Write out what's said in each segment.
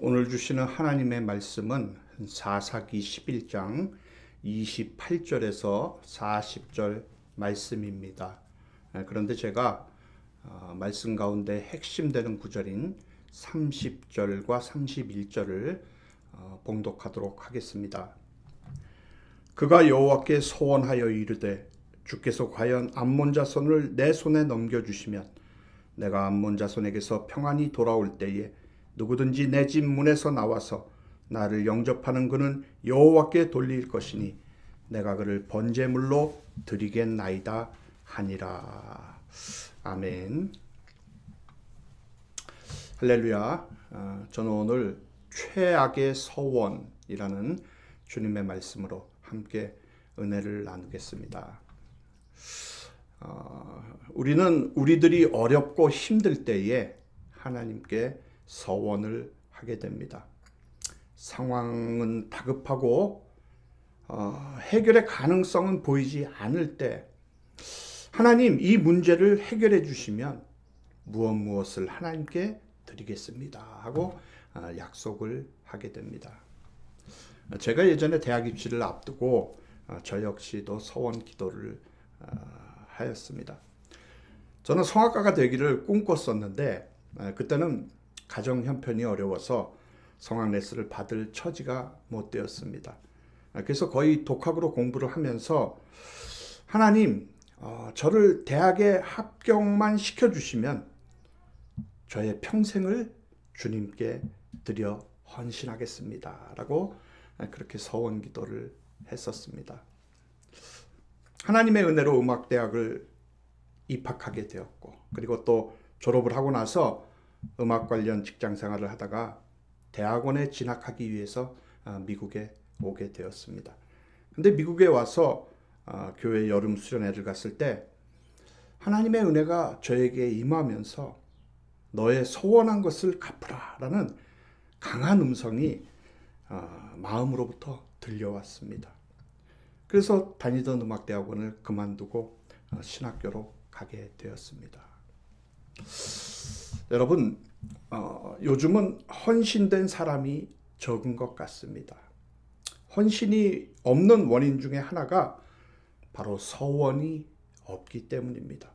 오늘 주시는 하나님의 말씀은 사사기 11장 28절에서 40절 말씀입니다. 그런데 제가 말씀 가운데 핵심되는 구절인 30절과 31절을 봉독하도록 하겠습니다. 그가 여호와께 소원하여 이르되 주께서 과연 암몬 자손을 내 손에 넘겨주시면 내가 암몬 자손에게서 평안히 돌아올 때에 누구든지 내 집 문에서 나와서 나를 영접하는 그는 여호와께 돌릴 것이니 내가 그를 번제물로 드리겠나이다 하니라. 아멘. 할렐루야. 저는 오늘 최악의 서원이라는 주님의 말씀으로 함께 은혜를 나누겠습니다. 우리는 우리들이 어렵고 힘들 때에 하나님께 서원을 하게 됩니다. 상황은 다급하고 해결의 가능성은 보이지 않을 때 하나님 이 문제를 해결해 주시면 무엇을 하나님께 드리겠습니다 하고 약속을 하게 됩니다. 제가 예전에 대학 입시를 앞두고 저 역시도 서원 기도를 하였습니다. 저는 성악가가 되기를 꿈꿨었는데 그때는 가정 형편이 어려워서 성악 레슨을 받을 처지가 못 되었습니다. 그래서 거의 독학으로 공부를 하면서 하나님 저를 대학에 합격만 시켜주시면 저의 평생을 주님께 드려 헌신하겠습니다 라고 그렇게 서원 기도를 했었습니다. 하나님의 은혜로 음악대학을 입학하게 되었고 그리고 또 졸업을 하고 나서 음악 관련 직장 생활을 하다가 대학원에 진학하기 위해서 미국에 오게 되었습니다. 근데 미국에 와서 교회 여름 수련회를 갔을 때 하나님의 은혜가 저에게 임하면서 너의 소원한 것을 갚으라 라는 강한 음성이 마음으로부터 들려왔습니다. 그래서 다니던 음악대학원을 그만두고 신학교로 가게 되었습니다. 여러분, 요즘은 헌신된 사람이 적은 것 같습니다. 헌신이 없는 원인 중에 하나가 바로 서원이 없기 때문입니다.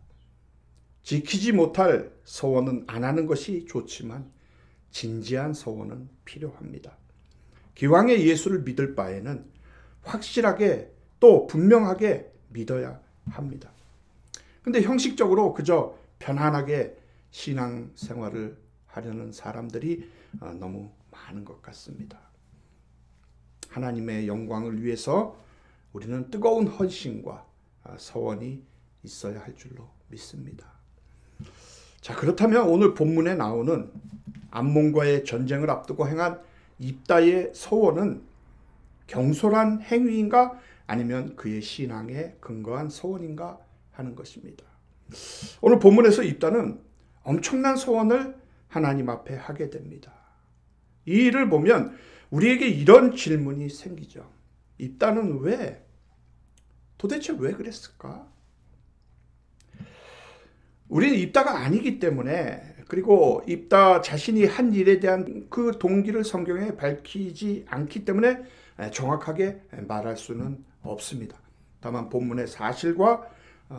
지키지 못할 서원은 안 하는 것이 좋지만 진지한 서원은 필요합니다. 기왕에 예수를 믿을 바에는 확실하게 또 분명하게 믿어야 합니다. 근데 형식적으로 그저 편안하게 신앙생활을 하려는 사람들이 너무 많은 것 같습니다. 하나님의 영광을 위해서 우리는 뜨거운 헌신과 서원이 있어야 할 줄로 믿습니다. 자, 그렇다면 오늘 본문에 나오는 암몬과의 전쟁을 앞두고 행한 입다의 서원은 경솔한 행위인가 아니면 그의 신앙에 근거한 서원인가 하는 것입니다. 오늘 본문에서 입다는 엄청난 소원을 하나님 앞에 하게 됩니다. 이 일을 보면 우리에게 이런 질문이 생기죠. 입다는 도대체 왜 그랬을까? 우리는 입다가 아니기 때문에 그리고 입다 자신이 한 일에 대한 그 동기를 성경에 밝히지 않기 때문에 정확하게 말할 수는 없습니다. 다만 본문의 사실과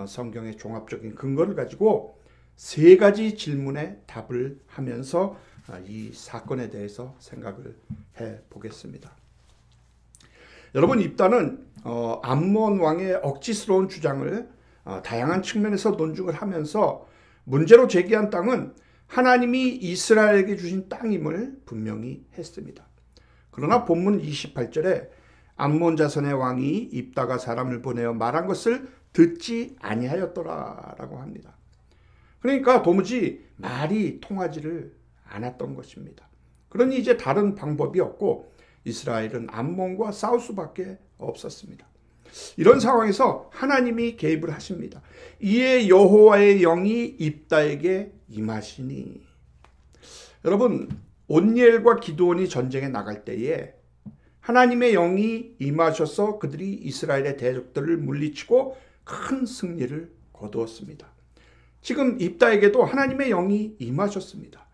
성경의 종합적인 근거를 가지고 세 가지 질문에 답을 하면서 이 사건에 대해서 생각을 해보겠습니다. 여러분, 입다는 암몬 왕의 억지스러운 주장을 다양한 측면에서 논증을 하면서 문제로 제기한 땅은 하나님이 이스라엘에게 주신 땅임을 분명히 했습니다. 그러나 본문 28절에 암몬 자손의 왕이 입다가 사람을 보내어 말한 것을 듣지 아니하였더라라고 합니다. 그러니까 도무지 말이 통하지를 않았던 것입니다. 그러니 이제 다른 방법이 없고 이스라엘은 암몬과 싸울 수밖에 없었습니다. 이런 상황에서 하나님이 개입을 하십니다. 이에 여호와의 영이 입다에게 임하시니. 여러분, 온니엘과 기드온이 전쟁에 나갈 때에 하나님의 영이 임하셔서 그들이 이스라엘의 대적들을 물리치고 큰 승리를 거두었습니다. 지금 입다에게도 하나님의 영이 임하셨습니다.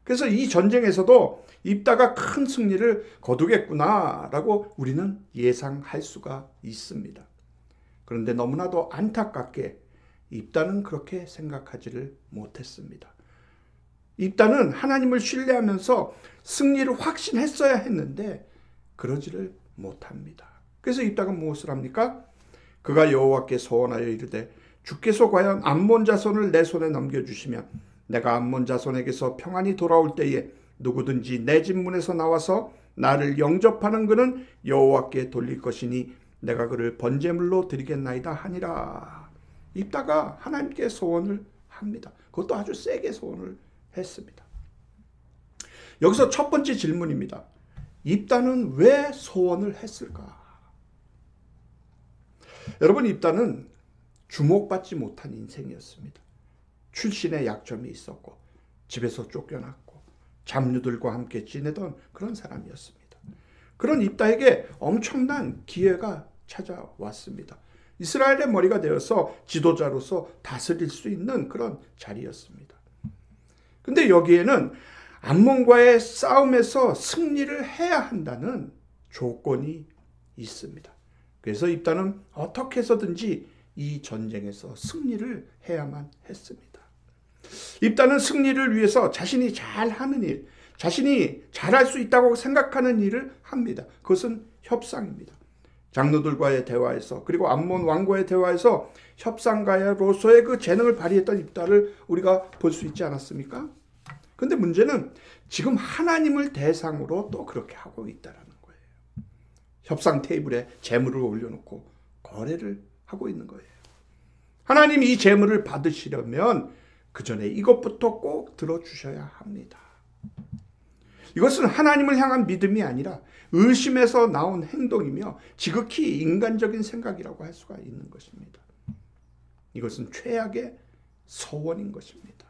그래서 이 전쟁에서도 입다가 큰 승리를 거두겠구나라고 우리는 예상할 수가 있습니다. 그런데 너무나도 안타깝게 입다는 그렇게 생각하지를 못했습니다. 입다는 하나님을 신뢰하면서 승리를 확신했어야 했는데 그러지를 못합니다. 그래서 입다가 무엇을 합니까? 그가 여호와께 소원하여 이르되 주께서 과연 암몬 자손을 내 손에 넘겨주시면 내가 암몬 자손에게서 평안히 돌아올 때에 누구든지 내 집 문에서 나와서 나를 영접하는 그는 여호와께 돌릴 것이니 내가 그를 번제물로 드리겠나이다 하니라. 입다가 하나님께 소원을 합니다. 그것도 아주 세게 소원을 했습니다. 여기서 첫 번째 질문입니다. 입다는 왜 소원을 했을까? 여러분, 입다는 주목받지 못한 인생이었습니다. 출신의 약점이 있었고 집에서 쫓겨났고 잡류들과 함께 지내던 그런 사람이었습니다. 그런 입다에게 엄청난 기회가 찾아왔습니다. 이스라엘의 머리가 되어서 지도자로서 다스릴 수 있는 그런 자리였습니다. 근데 여기에는 암몬과의 싸움에서 승리를 해야 한다는 조건이 있습니다. 그래서 입다는 어떻게 해서든지 이 전쟁에서 승리를 해야만 했습니다. 입다는 승리를 위해서 자신이 잘하는 일, 자신이 잘할 수 있다고 생각하는 일을 합니다. 그것은 협상입니다. 장로들과의 대화에서, 그리고 암몬 왕과의 대화에서 협상가로서의 그 재능을 발휘했던 입다를 우리가 볼 수 있지 않았습니까? 근데 문제는 지금 하나님을 대상으로 또 그렇게 하고 있다는 거예요. 협상 테이블에 재물을 올려놓고 거래를 하고 있는 거예요. 하나님이 이 재물을 받으시려면 그 전에 이것부터 꼭 들어주셔야 합니다. 이것은 하나님을 향한 믿음이 아니라 의심에서 나온 행동이며 지극히 인간적인 생각이라고 할 수가 있는 것입니다. 이것은 최악의 소원인 것입니다.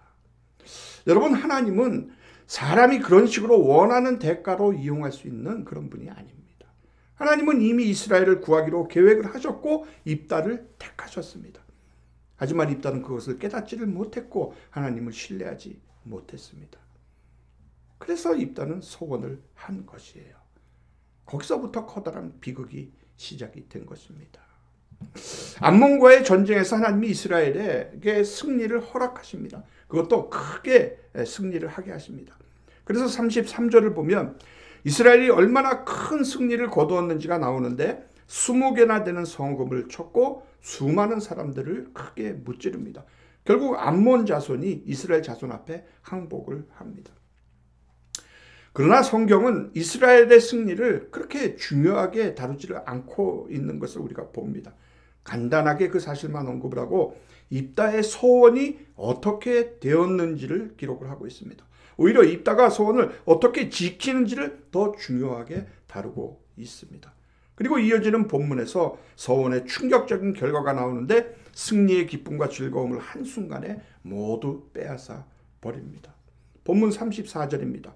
여러분, 하나님은 사람이 그런 식으로 원하는 대가로 이용할 수 있는 그런 분이 아닙니다. 하나님은 이미 이스라엘을 구하기로 계획을 하셨고 입다를 택하셨습니다. 하지만 입다는 그것을 깨닫지를 못했고 하나님을 신뢰하지 못했습니다. 그래서 입다는 소원을 한 것이에요. 거기서부터 커다란 비극이 시작이 된 것입니다. 암몬과의 전쟁에서 하나님이 이스라엘에게 승리를 허락하십니다. 그것도 크게 승리를 하게 하십니다. 그래서 33절을 보면 이스라엘이 얼마나 큰 승리를 거두었는지가 나오는데 20개나 되는 성읍을 쳤고 수많은 사람들을 크게 무찌릅니다. 결국 암몬 자손이 이스라엘 자손 앞에 항복을 합니다. 그러나 성경은 이스라엘의 승리를 그렇게 중요하게 다루지를 않고 있는 것을 우리가 봅니다. 간단하게 그 사실만 언급을 하고 입다의 소원이 어떻게 되었는지를 기록을 하고 있습니다. 오히려 입다가 소원을 어떻게 지키는지를 더 중요하게 다루고 있습니다. 그리고 이어지는 본문에서 소원의 충격적인 결과가 나오는데 승리의 기쁨과 즐거움을 한순간에 모두 빼앗아 버립니다. 본문 34절입니다.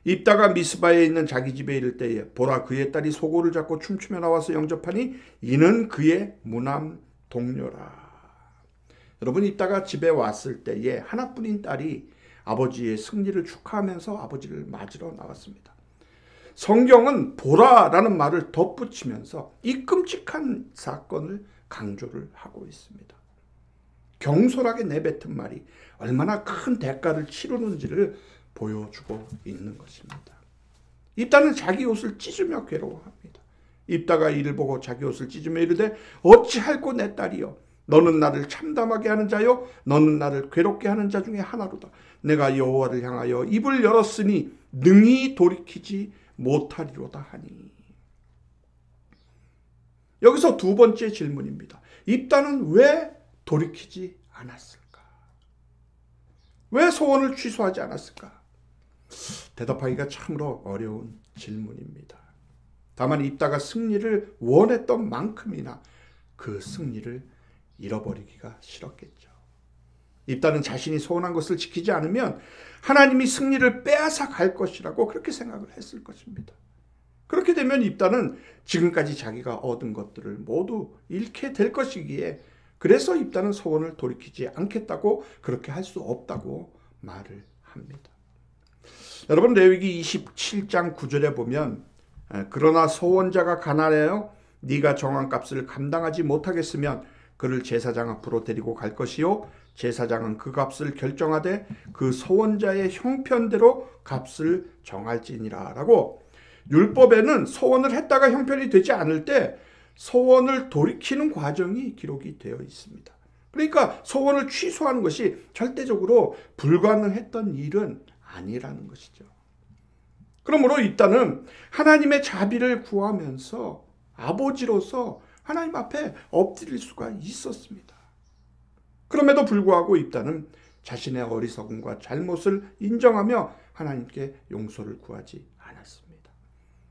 입다가 미스바에 있는 자기 집에 이를 때에 보라 그의 딸이 소고를 잡고 춤추며 나와서 영접하니 이는 그의 무남 동료라. 여러분, 입다가 집에 왔을 때에 하나뿐인 딸이 아버지의 승리를 축하하면서 아버지를 맞으러 나왔습니다. 성경은 보라라는 말을 덧붙이면서 이 끔찍한 사건을 강조를 하고 있습니다. 경솔하게 내뱉은 말이 얼마나 큰 대가를 치르는지를 보여주고 있는 것입니다. 입다는 자기 옷을 찢으며 괴로워합니다. 입다가 이를 보고 자기 옷을 찢으며 이르되 어찌할꼬 내 딸이여 너는 나를 참담하게 하는 자요 너는 나를 괴롭게 하는 자 중에 하나로다. 내가 여호와를 향하여 입을 열었으니 능히 돌이키지 못하리로다 하니. 여기서 두 번째 질문입니다. 입다는 왜 돌이키지 않았을까? 왜 소원을 취소하지 않았을까? 대답하기가 참으로 어려운 질문입니다. 다만 입다가 승리를 원했던 만큼이나 그 승리를 잃어버리기가 싫었겠죠. 입다는 자신이 소원한 것을 지키지 않으면 하나님이 승리를 빼앗아 갈 것이라고 그렇게 생각을 했을 것입니다. 그렇게 되면 입다는 지금까지 자기가 얻은 것들을 모두 잃게 될 것이기에 그래서 입다는 소원을 돌이키지 않겠다고 그렇게 할 수 없다고 말을 합니다. 여러분 레위기 27장 9절에 보면 그러나 소원자가 가난하여 네가 정한 값을 감당하지 못하겠으면 그를 제사장 앞으로 데리고 갈 것이요 제사장은 그 값을 결정하되 그 소원자의 형편대로 값을 정할지니라 라고 율법에는 소원을 했다가 형편이 되지 않을 때 소원을 돌이키는 과정이 기록이 되어 있습니다. 그러니까 소원을 취소하는 것이 절대적으로 불가능했던 일은 아니라는 것이죠. 그러므로 일단은 하나님의 자비를 구하면서 아버지로서 하나님 앞에 엎드릴 수가 있었습니다. 그럼에도 불구하고 입다는 자신의 어리석음과 잘못을 인정하며 하나님께 용서를 구하지 않았습니다.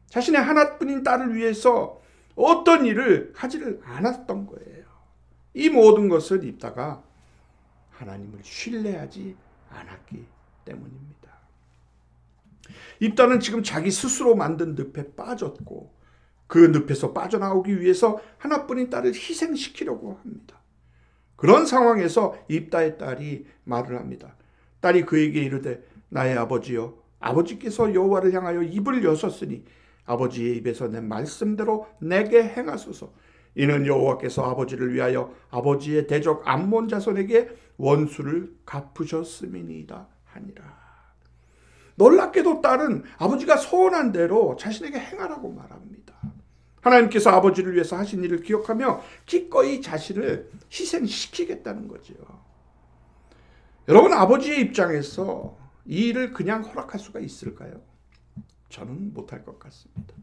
자신의 하나뿐인 딸을 위해서 어떤 일을 하지를 않았던 거예요. 이 모든 것을 입다가 하나님을 신뢰하지 않았기 때문입니다. 입다는 지금 자기 스스로 만든 늪에 빠졌고 그 늪에서 빠져나오기 위해서 하나뿐인 딸을 희생시키려고 합니다. 그런 상황에서 입다의 딸이 말을 합니다. 딸이 그에게 이르되 나의 아버지여 아버지께서 여호와를 향하여 입을 여셨으니 아버지의 입에서 내 말씀대로 내게 행하소서. 이는 여호와께서 아버지를 위하여 아버지의 대적 암몬 자손에게 원수를 갚으셨음이니이다 하니라. 놀랍게도 딸은 아버지가 소원한 대로 자신에게 행하라고 말합니다. 하나님께서 아버지를 위해서 하신 일을 기억하며 기꺼이 자신을 희생시키겠다는 거죠. 여러분 아버지의 입장에서 이 일을 그냥 허락할 수가 있을까요? 저는 못할 것 같습니다.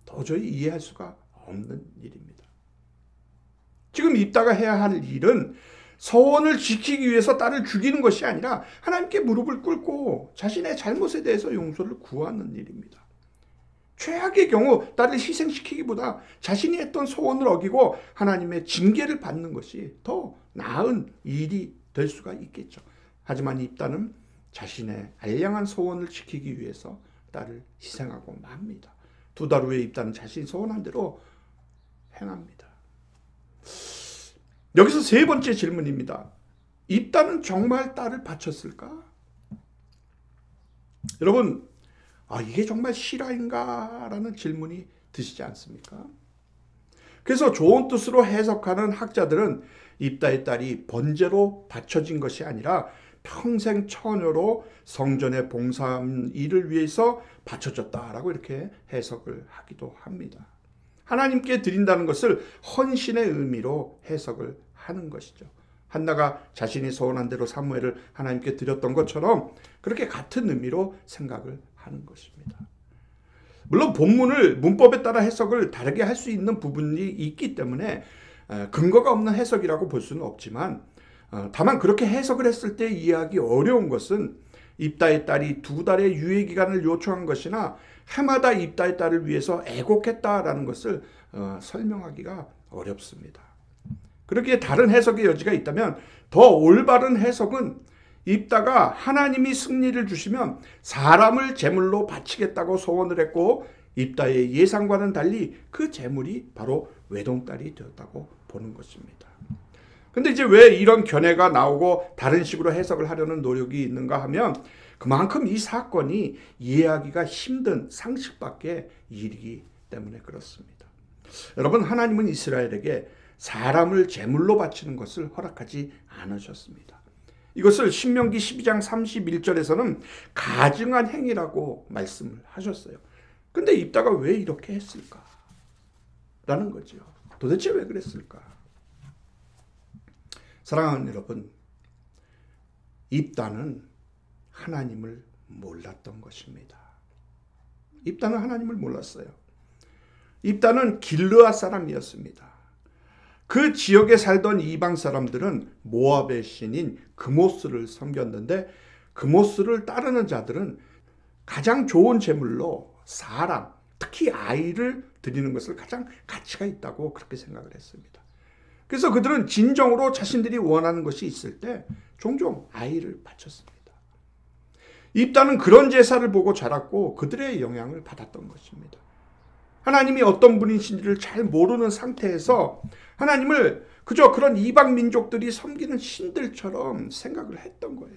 도저히 이해할 수가 없는 일입니다. 지금 입다가 해야 할 일은 소원을 지키기 위해서 딸을 죽이는 것이 아니라 하나님께 무릎을 꿇고 자신의 잘못에 대해서 용서를 구하는 일입니다. 최악의 경우 딸을 희생시키기보다 자신이 했던 소원을 어기고 하나님의 징계를 받는 것이 더 나은 일이 될 수가 있겠죠. 하지만 입다는 자신의 알량한 소원을 지키기 위해서 딸을 희생하고 맙니다. 2달 후에 입다는 자신이 소원한 대로 행합니다. 여기서 세 번째 질문입니다. 입다는 정말 딸을 바쳤을까? 여러분, 이게 정말 실화인가? 라는 질문이 드시지 않습니까? 그래서 좋은 뜻으로 해석하는 학자들은 입다의 딸이 번제로 바쳐진 것이 아니라 평생 처녀로 성전에 봉사한 일을 위해서 바쳐졌다라고 이렇게 해석을 하기도 합니다. 하나님께 드린다는 것을 헌신의 의미로 해석을 하는 것이죠. 한나가 자신이 소원한 대로 사무엘을 하나님께 드렸던 것처럼 그렇게 같은 의미로 생각을 하는 것입니다. 물론 본문을 문법에 따라 해석을 다르게 할 수 있는 부분이 있기 때문에 근거가 없는 해석이라고 볼 수는 없지만 다만 그렇게 해석을 했을 때 이해하기 어려운 것은 입다의 딸이 2달의 유예기간을 요청한 것이나 해마다 입다의 딸을 위해서 애곡했다라는 것을 설명하기가 어렵습니다. 그렇게 다른 해석의 여지가 있다면 더 올바른 해석은 입다가 하나님이 승리를 주시면 사람을 제물로 바치겠다고 소원을 했고 입다의 예상과는 달리 그 제물이 바로 외동딸이 되었다고 보는 것입니다. 근데 이제 왜 이런 견해가 나오고 다른 식으로 해석을 하려는 노력이 있는가 하면 그만큼 이 사건이 이해하기가 힘든 상식밖의 일이기 때문에 그렇습니다. 여러분 하나님은 이스라엘에게 사람을 제물로 바치는 것을 허락하지 않으셨습니다. 이것을 신명기 12장 31절에서는 가증한 행위라고 말씀을 하셨어요. 근데 입다가 왜 이렇게 했을까? 라는 거죠. 도대체 왜 그랬을까? 사랑하는 여러분, 입다는 하나님을 몰랐던 것입니다. 입다는 하나님을 몰랐어요. 입다는 길르앗 사람이었습니다. 그 지역에 살던 이방 사람들은 모압의 신인 그모스를 섬겼는데 그모스를 따르는 자들은 가장 좋은 제물로 사람, 특히 아이를 드리는 것을 가장 가치가 있다고 그렇게 생각을 했습니다. 그래서 그들은 진정으로 자신들이 원하는 것이 있을 때 종종 아이를 바쳤습니다. 입다는 그런 제사를 보고 자랐고 그들의 영향을 받았던 것입니다. 하나님이 어떤 분이신지를 잘 모르는 상태에서 하나님을 그저 그런 이방 민족들이 섬기는 신들처럼 생각을 했던 거예요.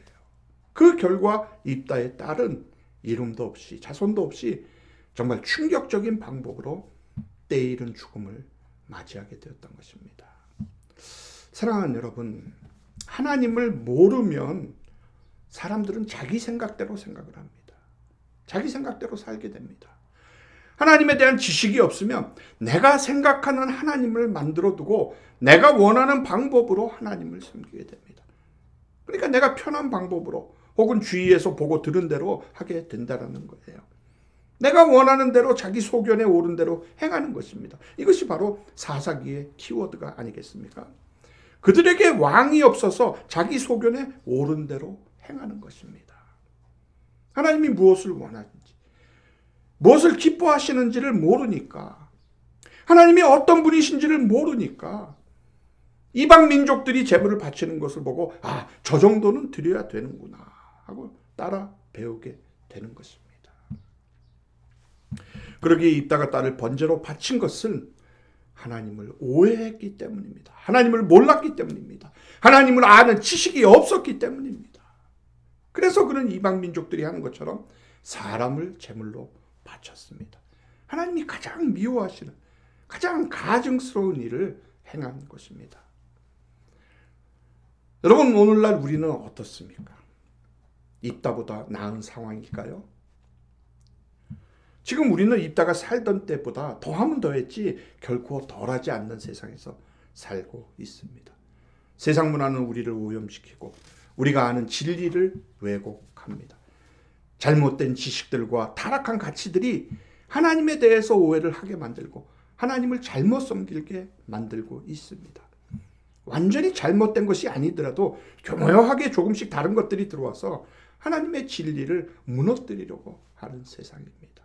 그 결과 입다의 딸은 이름도 없이 자손도 없이 정말 충격적인 방법으로 때이른 죽음을 맞이하게 되었던 것입니다. 사랑하는 여러분, 하나님을 모르면 사람들은 자기 생각대로 생각을 합니다. 자기 생각대로 살게 됩니다. 하나님에 대한 지식이 없으면 내가 생각하는 하나님을 만들어 두고 내가 원하는 방법으로 하나님을 섬기게 됩니다. 그러니까 내가 편한 방법으로 혹은 주위에서 보고 들은 대로 하게 된다는 거예요. 내가 원하는 대로 자기 소견에 오른 대로 행하는 것입니다. 이것이 바로 사사기의 키워드가 아니겠습니까? 그들에게 왕이 없어서 자기 소견에 오른 대로 행하는 것입니다. 하나님이 무엇을 원하는지, 무엇을 기뻐하시는지를 모르니까, 하나님이 어떤 분이신지를 모르니까 이방 민족들이 제물을 바치는 것을 보고 저 정도는 드려야 되는구나 하고 따라 배우게 되는 것입니다. 그러기에 입다가 딸을 번제로 바친 것은 하나님을 오해했기 때문입니다. 하나님을 몰랐기 때문입니다. 하나님을 아는 지식이 없었기 때문입니다. 그래서 그런 이방 민족들이 하는 것처럼 사람을 제물로 바쳤습니다. 하나님이 가장 미워하시는, 가장 가증스러운 일을 행한 것입니다. 여러분, 오늘날 우리는 어떻습니까? 입다보다 나은 상황일까요? 지금 우리는 입다가 살던 때보다 더하면 더했지 결코 덜하지 않는 세상에서 살고 있습니다. 세상 문화는 우리를 오염시키고 우리가 아는 진리를 왜곡합니다. 잘못된 지식들과 타락한 가치들이 하나님에 대해서 오해를 하게 만들고 하나님을 잘못 섬기게 만들고 있습니다. 완전히 잘못된 것이 아니더라도 교묘하게 조금씩 다른 것들이 들어와서 하나님의 진리를 무너뜨리려고 하는 세상입니다.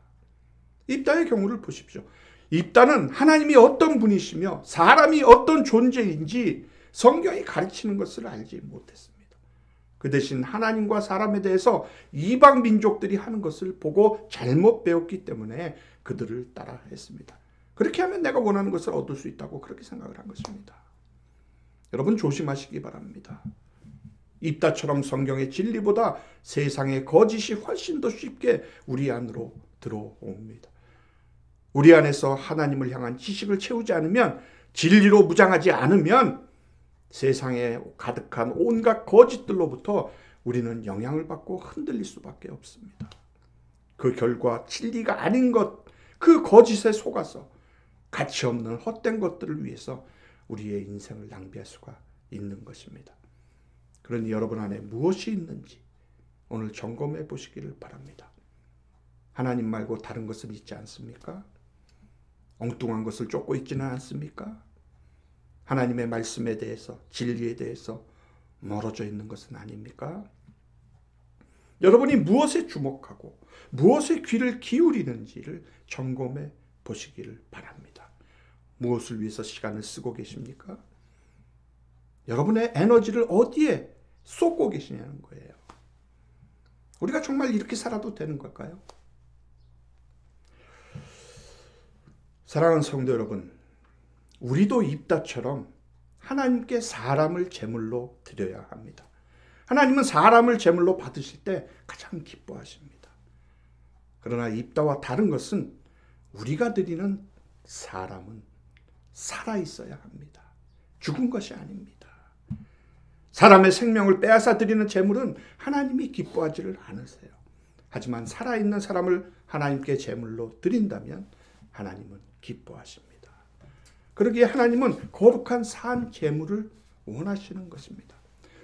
입다의 경우를 보십시오. 입다는 하나님이 어떤 분이시며 사람이 어떤 존재인지 성경이 가르치는 것을 알지 못했습니다. 그 대신 하나님과 사람에 대해서 이방 민족들이 하는 것을 보고 잘못 배웠기 때문에 그들을 따라 했습니다. 그렇게 하면 내가 원하는 것을 얻을 수 있다고 그렇게 생각을 한 것입니다. 여러분, 조심하시기 바랍니다. 입다처럼 성경의 진리보다 세상의 거짓이 훨씬 더 쉽게 우리 안으로 들어옵니다. 우리 안에서 하나님을 향한 지식을 채우지 않으면, 진리로 무장하지 않으면 세상에 가득한 온갖 거짓들로부터 우리는 영향을 받고 흔들릴 수밖에 없습니다. 그 결과 진리가 아닌 것, 그 거짓에 속아서 가치 없는 헛된 것들을 위해서 우리의 인생을 낭비할 수가 있는 것입니다. 그러니 여러분 안에 무엇이 있는지 오늘 점검해 보시기를 바랍니다. 하나님 말고 다른 것은 있지 않습니까? 엉뚱한 것을 쫓고 있지는 않습니까? 하나님의 말씀에 대해서, 진리에 대해서 멀어져 있는 것은 아닙니까? 여러분이 무엇에 주목하고 무엇에 귀를 기울이는지를 점검해 보시기를 바랍니다. 무엇을 위해서 시간을 쓰고 계십니까? 여러분의 에너지를 어디에 쏟고 계시냐는 거예요. 우리가 정말 이렇게 살아도 되는 걸까요? 사랑하는 성도 여러분, 우리도 입다처럼 하나님께 사람을 제물로 드려야 합니다. 하나님은 사람을 제물로 받으실 때 가장 기뻐하십니다. 그러나 입다와 다른 것은 우리가 드리는 사람은 살아있어야 합니다. 죽은 것이 아닙니다. 사람의 생명을 빼앗아 드리는 제물은 하나님이 기뻐하지를 않으세요. 하지만 살아있는 사람을 하나님께 제물로 드린다면 하나님은 기뻐하십니다. 그러기에 하나님은 거룩한 산 제물을 원하시는 것입니다.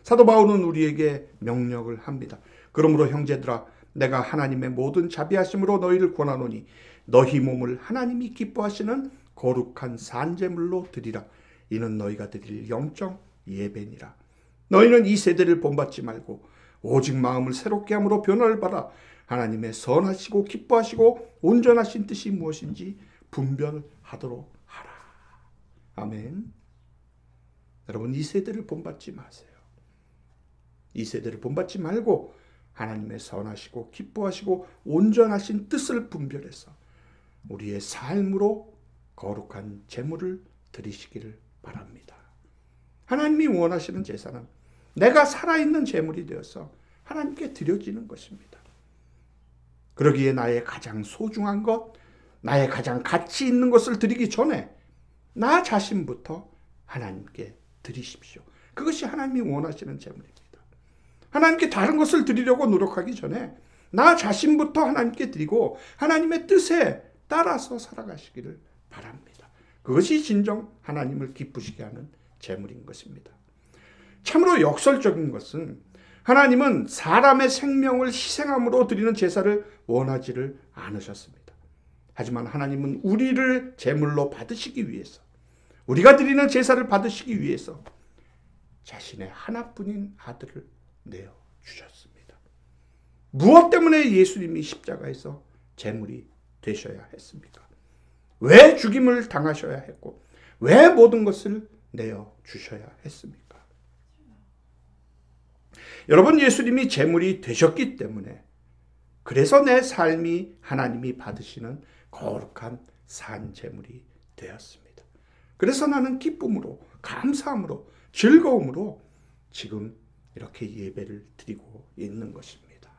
사도 바울은 우리에게 명령을 합니다. 그러므로 형제들아, 내가 하나님의 모든 자비하심으로 너희를 권하노니 너희 몸을 하나님이 기뻐하시는 거룩한 산 제물로 드리라. 이는 너희가 드릴 영적 예배니라. 너희는 이 세대를 본받지 말고 오직 마음을 새롭게 함으로 변화를 받아 하나님의 선하시고 기뻐하시고 온전하신 뜻이 무엇인지 분별하도록 하라. 아멘. 여러분, 이 세대를 본받지 마세요. 이 세대를 본받지 말고 하나님의 선하시고 기뻐하시고 온전하신 뜻을 분별해서 우리의 삶으로 거룩한 제물을 드리시기를 바랍니다. 하나님이 원하시는 제사는 내가 살아있는 제물이 되어서 하나님께 드려지는 것입니다. 그러기에 나의 가장 소중한 것, 나의 가장 가치 있는 것을 드리기 전에 나 자신부터 하나님께 드리십시오. 그것이 하나님이 원하시는 제물입니다. 하나님께 다른 것을 드리려고 노력하기 전에 나 자신부터 하나님께 드리고 하나님의 뜻에 따라서 살아가시기를 바랍니다. 그것이 진정 하나님을 기쁘시게 하는 제물인 것입니다. 참으로 역설적인 것은 하나님은 사람의 생명을 희생함으로 드리는 제사를 원하지를 않으셨습니다. 하지만 하나님은 우리를 제물로 받으시기 위해서, 우리가 드리는 제사를 받으시기 위해서 자신의 하나뿐인 아들을 내어주셨습니다. 무엇 때문에 예수님이 십자가에서 제물이 되셔야 했습니까? 왜 죽임을 당하셔야 했고 왜 모든 것을 내어주셔야 했습니까? 여러분, 예수님이 제물이 되셨기 때문에, 그래서 내 삶이 하나님이 받으시는 거룩한 산 제물이 되었습니다. 그래서 나는 기쁨으로, 감사함으로, 즐거움으로 지금 이렇게 예배를 드리고 있는 것입니다.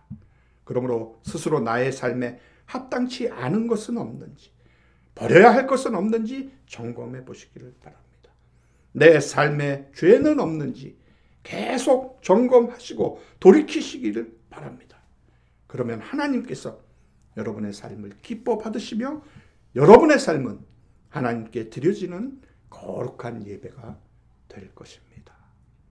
그러므로 스스로 나의 삶에 합당치 않은 것은 없는지, 버려야 할 것은 없는지 점검해 보시기를 바랍니다. 내 삶에 죄는 없는지 계속 점검하시고 돌이키시기를 바랍니다. 그러면 하나님께서 여러분의 삶을 기뻐 받으시며 여러분의 삶은 하나님께 드려지는 거룩한 예배가 될 것입니다.